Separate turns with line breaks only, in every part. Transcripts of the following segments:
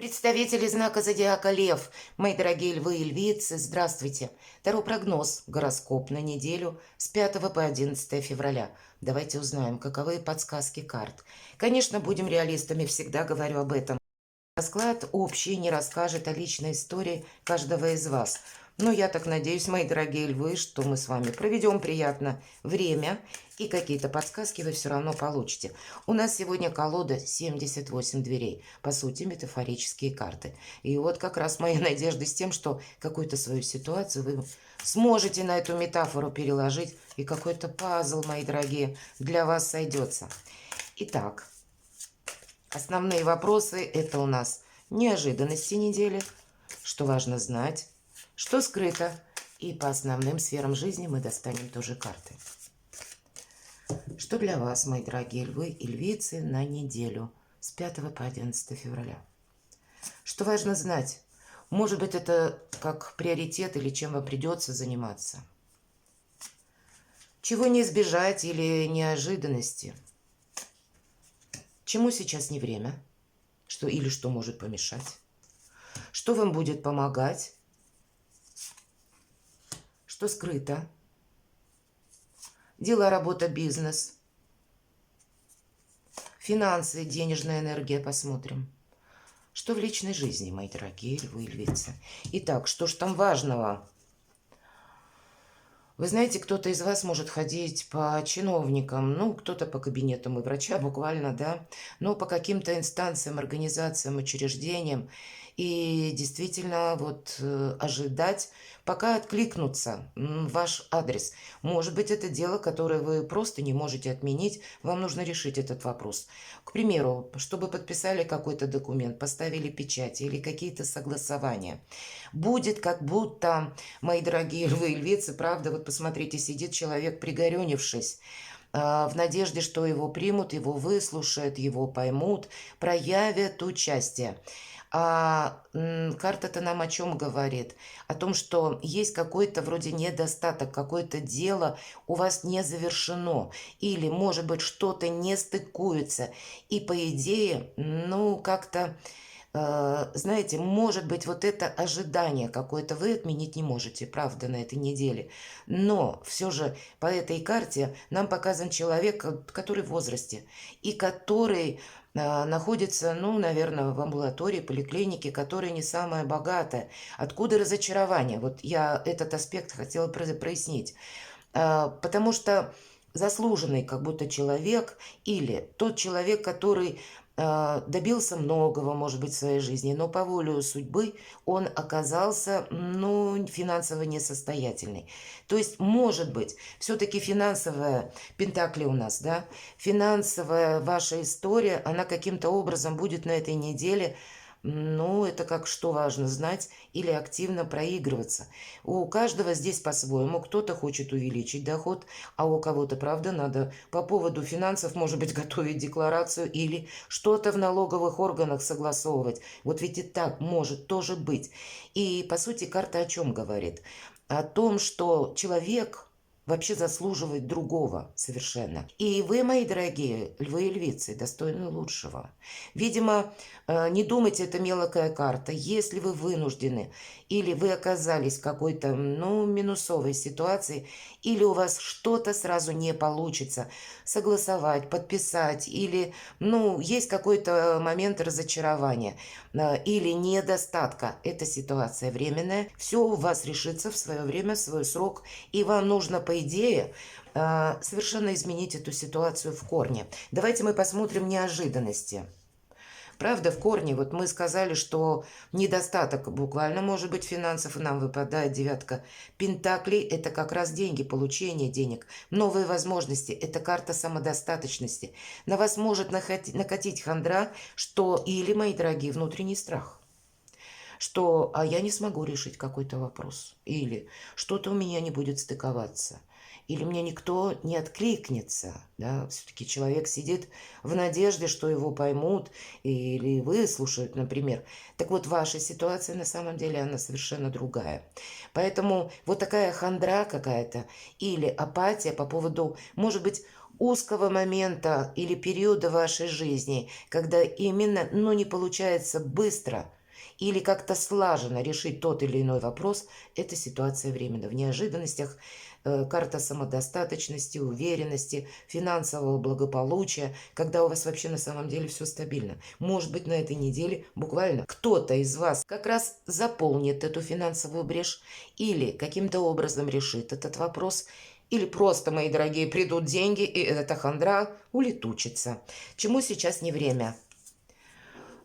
Представители знака зодиака Лев, мои дорогие львы и львицы, здравствуйте. Таро прогноз, гороскоп на неделю с 5 по 11 февраля. Давайте узнаем, каковы подсказки карт. Конечно, будем реалистами, всегда говорю об этом. Расклад общий не расскажет о личной истории каждого из вас. Но я так надеюсь, мои дорогие львы, что мы с вами проведем приятно время и какие-то подсказки вы все равно получите. У нас сегодня колода 78 дверей, по сути метафорические карты. И вот как раз моя надежда с тем, что какую-то свою ситуацию вы сможете на эту метафору переложить, и какой-то пазл, мои дорогие, для вас сойдется. Итак, основные вопросы – это у нас неожиданности недели, что важно знать, что скрыто, и по основным сферам жизни мы достанем тоже карты. Что для вас, мои дорогие львы и львицы, на неделю с 5 по 11 февраля? Что важно знать? Может быть, это как приоритет или чем вам придется заниматься? Чего не избежать или неожиданности? Чему сейчас не время? Что или что может помешать? Что вам будет помогать? Что скрыто? Дела, работа, бизнес. Финансы, денежная энергия посмотрим. Что в личной жизни, мои дорогие львы и львицы? Итак, что ж там важного? Вы знаете, кто-то из вас может ходить по чиновникам, ну, кто-то по кабинетам и врача буквально, да, но по каким-то инстанциям, организациям, учреждениям. И действительно вот ожидать, пока откликнутся ваш адрес. Может быть, это дело, которое вы просто не можете отменить, вам нужно решить этот вопрос. К примеру, чтобы подписали какой-то документ, поставили печать или какие-то согласования. Будет как будто, мои дорогие львы и львицы, правда, вот посмотрите, сидит человек, пригорюнившись, в надежде, что его примут, его выслушают, его поймут, проявят участие. Карта-то нам о чем говорит? О том, что есть какой-то вроде недостаток, какое-то дело у вас не завершено. Или, может быть, что-то не стыкуется. И, по идее, ну, как-то знаете, может быть, вот это ожидание какое-то вы отменить не можете, правда, на этой неделе. Но все же по этой карте нам показан человек, который в возрасте и который находится, ну, наверное, в амбулатории, поликлинике, которая не самая богатая. Откуда разочарование? Вот я этот аспект хотела прояснить. Потому что заслуженный как будто человек или тот человек, который добился многого, может быть, в своей жизни, но по воле судьбы он оказался, ну, финансово несостоятельный. То есть, может быть, все-таки финансовая, пентакли у нас, да, финансовая ваша история, она каким-то образом будет на этой неделе. Ну, это как что важно знать или активно проигрываться. У каждого здесь по-своему. Кто-то хочет увеличить доход, а у кого-то, правда, надо по поводу финансов, может быть, готовить декларацию или что-то в налоговых органах согласовывать. Вот ведь и так может тоже быть. И, по сути, карта о чем говорит? О том, что человек вообще заслуживает другого совершенно. И вы, мои дорогие львы и львицы, достойны лучшего. Видимо, не думайте, это мелкая карта. Если вы вынуждены или вы оказались в какой-то, ну, минусовой ситуации, или у вас что-то сразу не получится согласовать, подписать, или, ну, есть какой-то момент разочарования или недостатка, эта ситуация временная, все у вас решится в свое время, в свой срок, и вам нужно, по идее, совершенно изменить эту ситуацию в корне. Давайте мы посмотрим неожиданности. Правда, в корне, вот мы сказали, что недостаток буквально может быть финансов, и нам выпадает девятка пентаклей, это как раз деньги, получение денег, новые возможности, это карта самодостаточности. На вас может накатить хандра, что или, мои дорогие, внутренний страх, что я не смогу решить какой-то вопрос, или что-то у меня не будет стыковаться, или мне никто не откликнется, да, все-таки человек сидит в надежде, что его поймут или выслушают, например. Так вот, ваша ситуация на самом деле, она совершенно другая. Поэтому вот такая хандра какая-то или апатия по поводу, может быть, узкого момента или периода вашей жизни, когда именно, не получается быстро или как-то слаженно решить тот или иной вопрос, это ситуация временна. В неожиданностях карта самодостаточности, уверенности, финансового благополучия, когда у вас вообще на самом деле все стабильно. Может быть, на этой неделе буквально кто-то из вас как раз заполнит эту финансовую брешь или каким-то образом решит этот вопрос, или просто, мои дорогие, придут деньги, и эта хандра улетучится. Чему сейчас не время?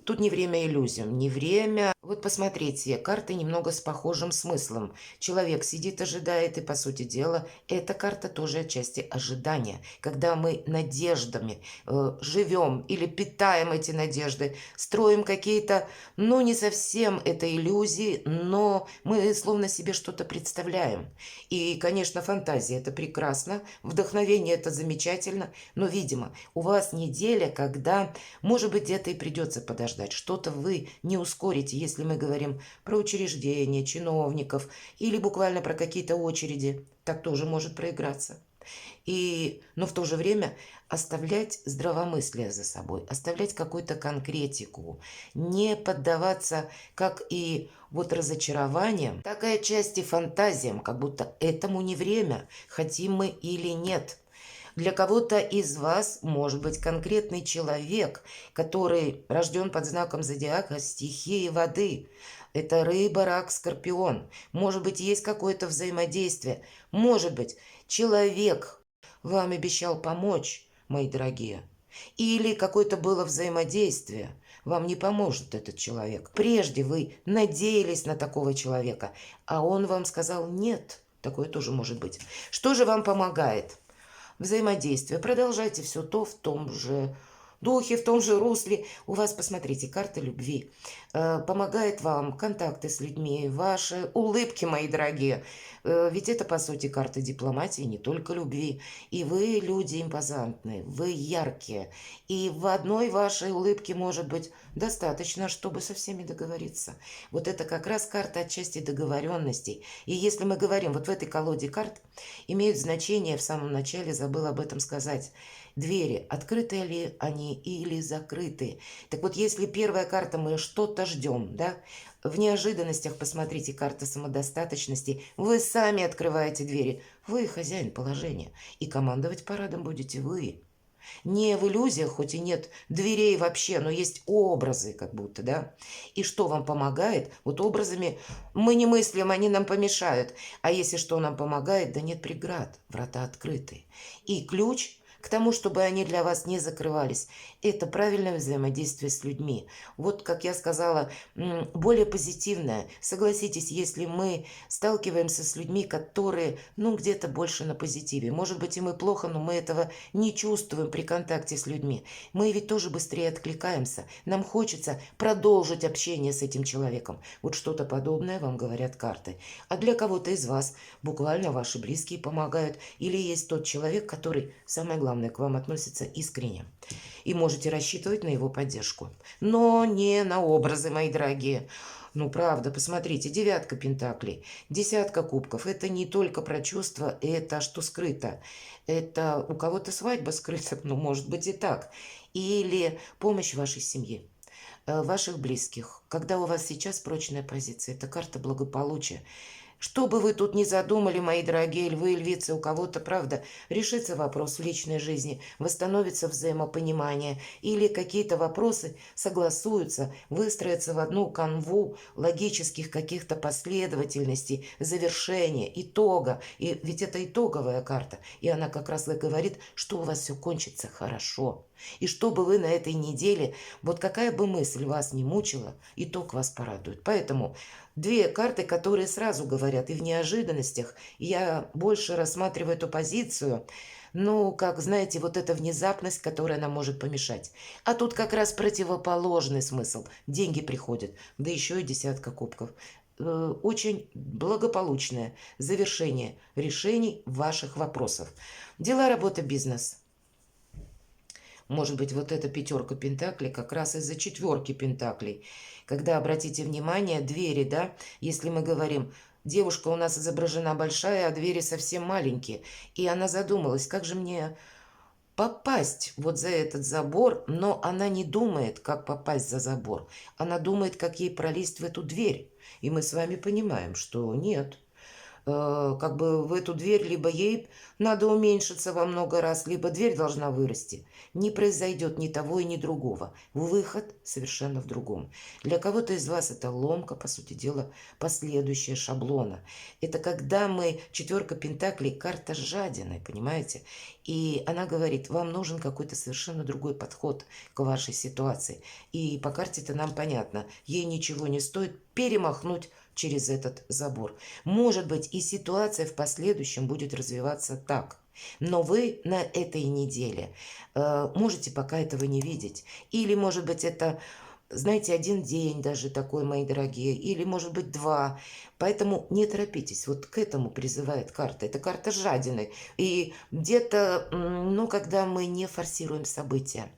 Тут не время иллюзиям, не время... Вот посмотрите, карты немного с похожим смыслом. Человек сидит, ожидает, и, по сути дела, эта карта тоже отчасти ожидания. Когда мы надеждами живем или питаем эти надежды, строим какие-то, не совсем это иллюзии, но мы словно себе что-то представляем. И, конечно, фантазия – это прекрасно, вдохновение – это замечательно, но, видимо, у вас неделя, когда, может быть, где-то и придется подождать, что-то вы не ускорите, если мы говорим про учреждения, чиновников или буквально про какие-то очереди. Так тоже может проиграться. Но в то же время оставлять здравомыслие за собой, оставлять какую-то конкретику, не поддаваться как и вот разочарованиям, так и отчасти фантазиям, как будто этому не время, хотим мы или нет. Для кого-то из вас может быть конкретный человек, который рожден под знаком зодиака стихии воды. Это рыба, рак, скорпион. Может быть, есть какое-то взаимодействие. Может быть, человек вам обещал помочь, мои дорогие. Или какое-то было взаимодействие. Вам не поможет этот человек. Прежде вы надеялись на такого человека, а он вам сказал нет. Такое тоже может быть. Что же вам помогает? Взаимодействие. Продолжайте все то в том же духе, в том же русле. У вас, посмотрите, карта любви. Помогает вам контакты с людьми, ваши улыбки, мои дорогие. Ведь это, по сути, карта дипломатии, не только любви. И вы люди импозантные, вы яркие. И в одной вашей улыбке может быть достаточно, чтобы со всеми договориться. Вот это как раз карта отчасти договоренностей. И если мы говорим, вот в этой колоде карт имеют значение, в самом начале забыла об этом сказать, двери, открыты ли они или закрыты. Так вот, если первая карта, мы что-то ждем, да, в неожиданностях, посмотрите, карта самодостаточности, вы сами открываете двери, вы хозяин положения, и командовать парадом будете вы. Не в иллюзиях, хоть и нет дверей вообще, но есть образы как будто, да. И что вам помогает? Вот образами мы не мыслим, они нам помешают. А если что нам помогает, да нет преград, врата открыты. И ключ к тому, чтобы они для вас не закрывались, это правильное взаимодействие с людьми. Вот, как я сказала, более позитивное. Согласитесь, если мы сталкиваемся с людьми, которые, где-то больше на позитиве. Может быть, и мы плохо, но мы этого не чувствуем при контакте с людьми. Мы ведь тоже быстрее откликаемся. Нам хочется продолжить общение с этим человеком. Вот что-то подобное вам говорят карты. А для кого-то из вас буквально ваши близкие помогают. Или есть тот человек, который, самое главное, к вам относится искренне. И можете рассчитывать на его поддержку. Но не на образы, мои дорогие. Правда, посмотрите, 9 пентаклей, 10 кубков. Это не только про чувства, это что скрыто. Это у кого-то свадьба скрыта, может быть и так. Или помощь вашей семье, ваших близких. Когда у вас сейчас прочная позиция, это карта благополучия. Что бы вы тут ни задумали, мои дорогие львы и львицы, у кого-то, правда, решится вопрос в личной жизни, восстановится взаимопонимание, или какие-то вопросы согласуются, выстроятся в одну канву логических каких-то последовательностей, завершения, итога. И ведь это итоговая карта, и она как раз и говорит, что у вас все кончится хорошо. И чтобы вы на этой неделе, вот какая бы мысль вас не мучила, итог вас порадует. Поэтому две карты, которые сразу говорят, и в неожиданностях я больше рассматриваю эту позицию, как, знаете, вот эта внезапность, которая нам может помешать. А тут как раз противоположный смысл. Деньги приходят, да еще и 10 кубков. Очень благополучное завершение решений ваших вопросов. Дела, работа, бизнес. Может быть, вот эта 5 пентаклей как раз из-за 4 пентаклей. Когда, обратите внимание, двери, да, если мы говорим, девушка у нас изображена большая, а двери совсем маленькие. И она задумалась, как же мне попасть вот за этот забор, но она не думает, как попасть за забор. Она думает, как ей пролезть в эту дверь. И мы с вами понимаем, что нет. Как бы в эту дверь либо ей надо уменьшиться во много раз, либо дверь должна вырасти. Не произойдет ни того и ни другого. Выход совершенно в другом. Для кого-то из вас это ломка, по сути дела, последующая шаблона. Это когда мы, четверка пентаклей, карта жадины, понимаете? И она говорит, вам нужен какой-то совершенно другой подход к вашей ситуации. И по карте-то нам понятно, ей ничего не стоит перемахнуть через этот забор. Может быть, и ситуация в последующем будет развиваться так. Но вы на этой неделе можете пока этого не видеть. Или, может быть, это, знаете, один день даже такой, мои дорогие, или, может быть, два. Поэтому не торопитесь. Вот к этому призывает карта. Это карта жадины. И где-то, ну, когда мы не форсируем события.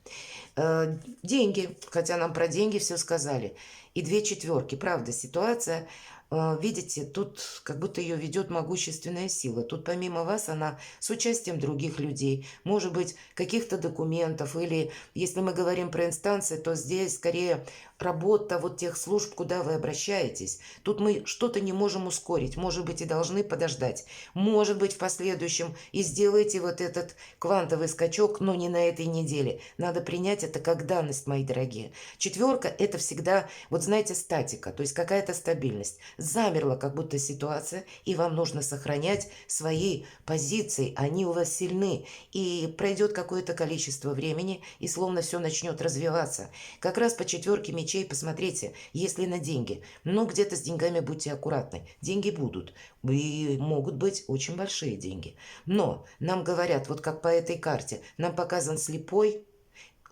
Деньги, хотя нам про деньги все сказали. И две четверки. Правда, ситуация, видите, тут как будто ее ведет могущественная сила. Тут помимо вас она с участием других людей, может быть, каких-то документов, или если мы говорим про инстанции, то здесь скорее работа вот тех служб, куда вы обращаетесь. Тут мы что-то не можем ускорить, может быть, и должны подождать. Может быть, в последующем и сделаете вот этот квантовый скачок, но не на этой неделе. Надо принять это как данность, мои дорогие. Четверка – это всегда, вот знаете, статика, то есть какая-то стабильность. Замерла как будто ситуация, и вам нужно сохранять свои позиции, они у вас сильны. И пройдет какое-то количество времени, и словно все начнет развиваться. Как раз по четверке мечей посмотрите, если на деньги. Но где-то с деньгами будьте аккуратны. Деньги будут, и могут быть очень большие деньги. Но нам говорят, вот как по этой карте, нам показан слепой,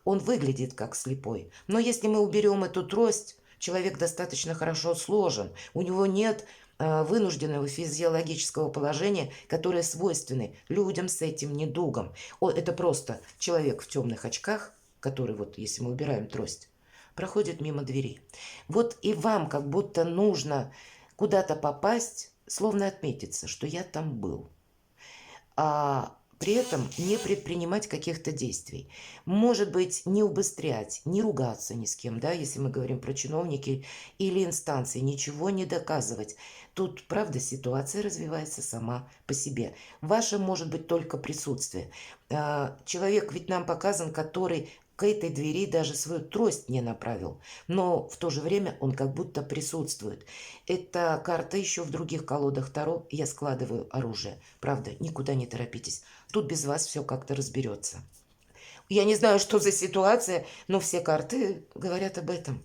он выглядит как слепой. Но если мы уберем эту трость, человек достаточно хорошо сложен, у него нет вынужденного физиологического положения, которое свойственны людям с этим недугом. Это просто человек в темных очках, который, вот если мы убираем трость, проходит мимо двери. Вот и вам как будто нужно куда-то попасть, словно отметиться, что я там был. А при этом не предпринимать каких-то действий. Может быть, не убыстрять, не ругаться ни с кем, да, если мы говорим про чиновники или инстанции, ничего не доказывать. Тут, правда, ситуация развивается сама по себе. Ваше может быть только присутствие. Человек ведь нам показан, который к этой двери даже свою трость не направил, но в то же время он как будто присутствует. Эта карта еще в других колодах Таро. Я складываю оружие. Правда, никуда не торопитесь. Тут без вас все как-то разберется. Я не знаю, что за ситуация, но все карты говорят об этом.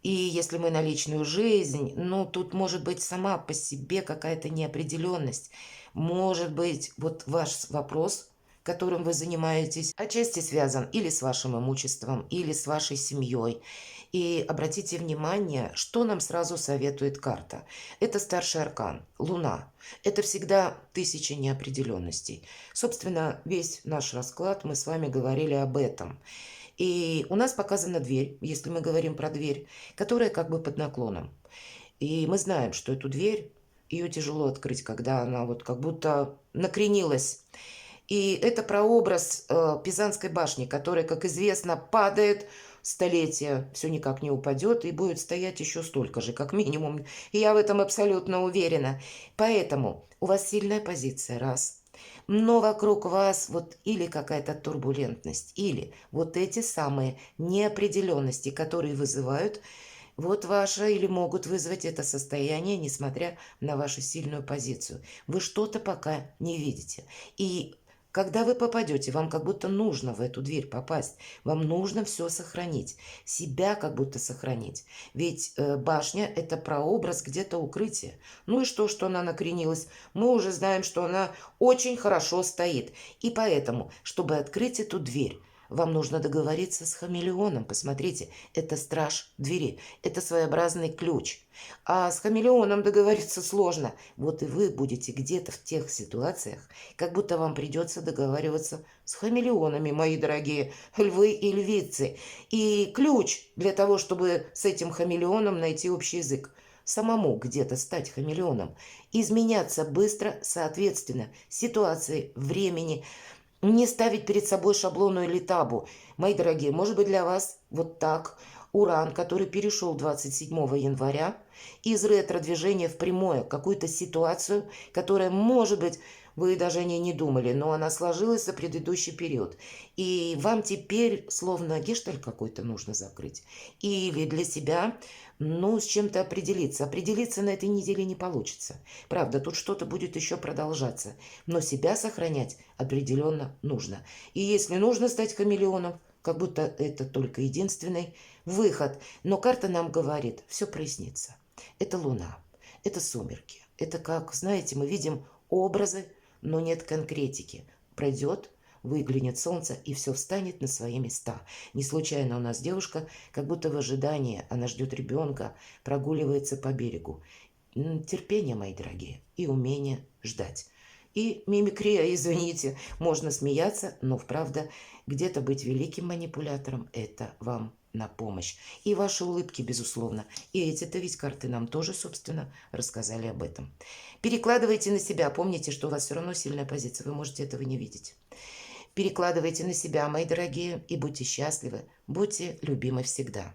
И если мы на личную жизнь, ну, тут может быть сама по себе какая-то неопределенность. Может быть, вот ваш вопрос, которым вы занимаетесь, отчасти связан или с вашим имуществом, или с вашей семьей. И обратите внимание, что нам сразу советует карта. Это старший аркан, Луна. Это всегда 1000 неопределенностей. Собственно, весь наш расклад, мы с вами говорили об этом. И у нас показана дверь, если мы говорим про дверь, которая как бы под наклоном. И мы знаем, что эту дверь, ее тяжело открыть, когда она вот как будто накренилась. И это прообраз Пизанской башни, которая, как известно, падает столетия, все никак не упадет и будет стоять еще столько же, как минимум. И я в этом абсолютно уверена. Поэтому у вас сильная позиция, раз. Но вокруг вас вот или какая-то турбулентность, или вот эти самые неопределенности, которые вызывают вот ваше или могут вызвать это состояние, несмотря на вашу сильную позицию. Вы что-то пока не видите. И когда вы попадете, вам как будто нужно в эту дверь попасть. Вам нужно все сохранить. Себя как будто сохранить. Ведь башня – это прообраз где-то укрытия. Ну и что она накренилась? Мы уже знаем, что она очень хорошо стоит. И поэтому, чтобы открыть эту дверь, вам нужно договориться с хамелеоном. Посмотрите, это страж двери. Это своеобразный ключ. А с хамелеоном договориться сложно. Вот и вы будете где-то в тех ситуациях, как будто вам придется договариваться с хамелеонами, мои дорогие львы и львицы. И ключ для того, чтобы с этим хамелеоном найти общий язык. самому где-то стать хамелеоном, изменяться быстро, соответственно, ситуации, времени, не ставить перед собой шаблону или табу. Мои дорогие, может быть для вас вот так Уран, который перешел 27 января из ретро-движения в прямое, какую-то ситуацию, которая, может быть, вы даже о ней не думали, но она сложилась за предыдущий период. И вам теперь словно гештальт какой-то нужно закрыть. Или для себя, ну, с чем-то определиться. Определиться на этой неделе не получится. Правда, тут что-то будет еще продолжаться. Но себя сохранять определенно нужно. И если нужно стать хамелеоном, как будто это только единственный выход. Но карта нам говорит, все прояснится. Это луна, это сумерки. Это как, знаете, мы видим образы, но нет конкретики. Пройдет, выглянет солнце, и все встанет на свои места. Не случайно у нас девушка, как будто в ожидании, она ждет ребенка, прогуливается по берегу. Терпение, мои дорогие, и умение ждать. И мимикрия, извините, можно смеяться, но вправду где-то быть великим манипулятором – это вам на помощь. И ваши улыбки, безусловно. И эти-то ведь карты нам тоже, собственно, рассказали об этом. Перекладывайте на себя. Помните, что у вас все равно сильная позиция. Вы можете этого не видеть. Перекладывайте на себя, мои дорогие, и будьте счастливы. Будьте любимы всегда.